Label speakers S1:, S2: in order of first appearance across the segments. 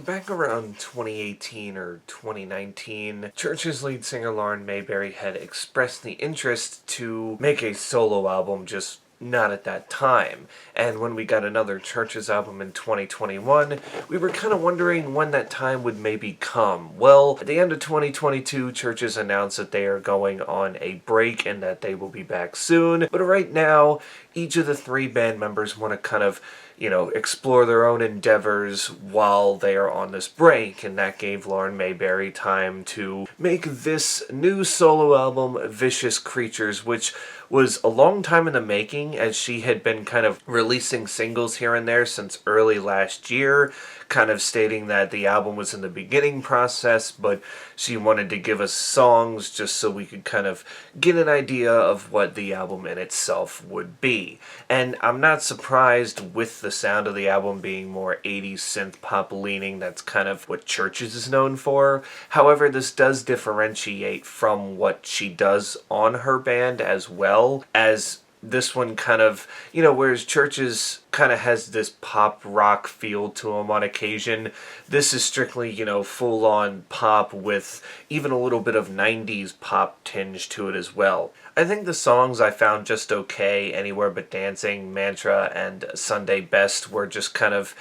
S1: back around 2018 or 2019, Chvrches lead singer Lauren Mayberry had expressed the interest to make a solo album, just not at that time. And when we got another Chvrches album in 2021, we were kind of wondering when that time would maybe come. Well, at the end of 2022, Chvrches announced that they are going on a break and that they will be back soon. But right now, each of the three band members want to kind of explore their own endeavors while they are on this break, and that gave Lauren Mayberry time to make this new solo album, Vicious Creatures, which was a long time in the making, as she had been kind of releasing singles here and there since early last year, kind of stating that the album was in the beginning process, but she wanted to give us songs just so we could kind of get an idea of what the album in itself would be. And I'm not surprised with the sound of the album being more 80s synth pop leaning. That's kind of what Chvrches is known for. However, this does differentiate from what she does on her band, as well as this one kind of, whereas Chvrches kind of has this pop rock feel to him on occasion, this is strictly, full-on pop with even a little bit of 90s pop tinge to it as well. I think the songs I found just okay. Anywhere But Dancing, Mantra, and Sunday Best were just kind of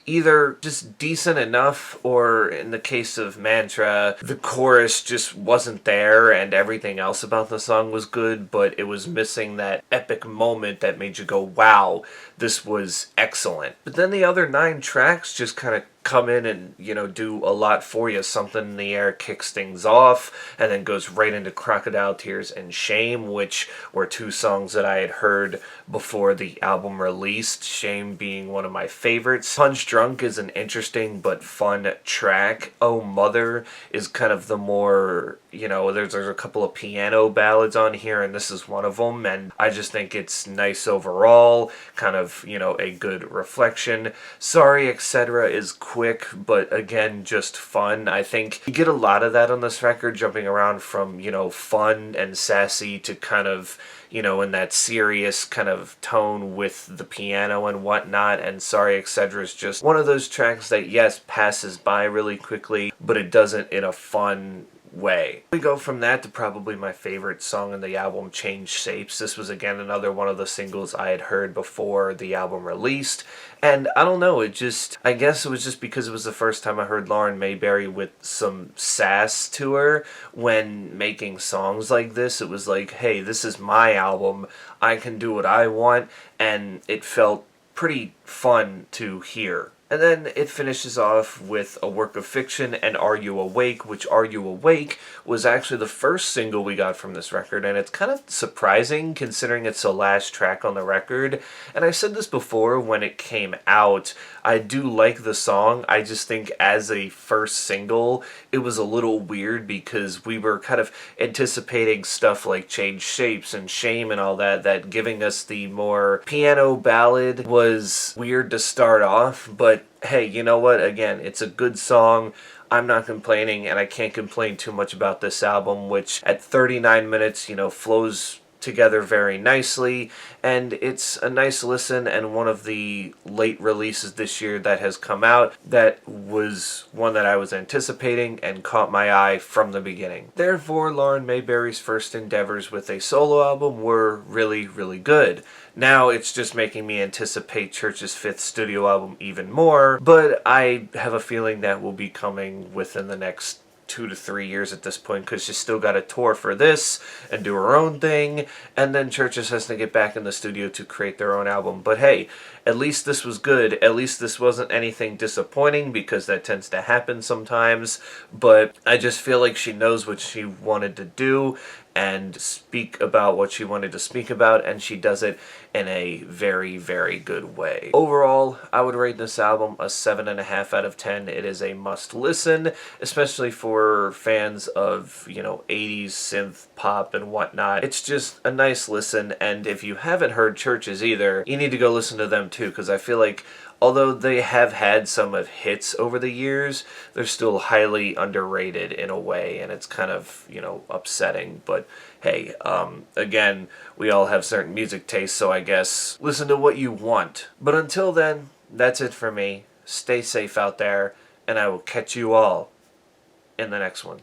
S1: either just decent enough, or in the case of Mantra, the chorus just wasn't there and everything else about the song was good, but it was missing that epic moment that made you go, wow, this was excellent. But then the other 9 tracks just kind of come in and, do a lot for you. Something in the Air kicks things off and then goes right into Crocodile Tears and Shame, which were 2 songs that I had heard before the album released, Shame being one of my favorites. Punch Drunk is an interesting but fun track. Oh Mother is kind of the more, there's a couple of piano ballads on here, and this is one of them, and I just think it's nice overall, kind of, a good reflection. Sorry, Etc. is quick, but again, just fun. I think you get a lot of that on this record, jumping around from, fun and sassy to kind of, in that serious kind of tone with the piano and whatnot, and Sorry, Etc. is just one of those tracks that, yes, passes by really quickly, but it doesn't in a fun way. We go from that to probably my favorite song in the album, Change Shapes. This was again another one of the singles I had heard before the album released, and I don't know, I guess it was just because it was the first time I heard Lauren Mayberry with some sass to her when making songs like this. It was like, hey, this is my album, I can do what I want, and it felt pretty fun to hear. And then it finishes off with A Work of Fiction and Are You Awake, which Are You Awake was actually the first single we got from this record, and it's kind of surprising considering it's the last track on the record. And I said this before when it came out, I do like the song, I just think as a first single, it was a little weird because we were kind of anticipating stuff like Change Shapes and Shame and all that giving us the more piano ballad was weird to start off, but hey, you know what? Again, it's a good song. I'm not complaining, and I can't complain too much about this album, which at 39 minutes, flows together very nicely, and it's a nice listen, and one of the late releases this year that has come out that was one that I was anticipating and caught my eye from the beginning. Therefore, Lauren Mayberry's first endeavors with a solo album were really, really good. Now it's just making me anticipate Chvrches' 5th studio album even more, but I have a feeling that will be coming within the next 2 to 3 years at this point, because she's still got to tour for this and do her own thing, and then Chvrches has to get back in the studio to create their own album. But hey, at least this was good. At least this wasn't anything disappointing, because that tends to happen sometimes, but I just feel like she knows what she wanted to do and speak about what she wanted to speak about, and she does it in a very, very good way. Overall, I would rate this album a 7.5 out of 10. It is a must listen, especially for fans of, 80s synth pop and whatnot. It's just a nice listen, and if you haven't heard Chvrches either, you need to go listen to them too, because I feel like although they have had some of hits over the years, they're still highly underrated in a way, and it's kind of, upsetting. But hey, again, we all have certain music tastes, so I guess listen to what you want. But until then, that's it for me. Stay safe out there, and I will catch you all in the next one.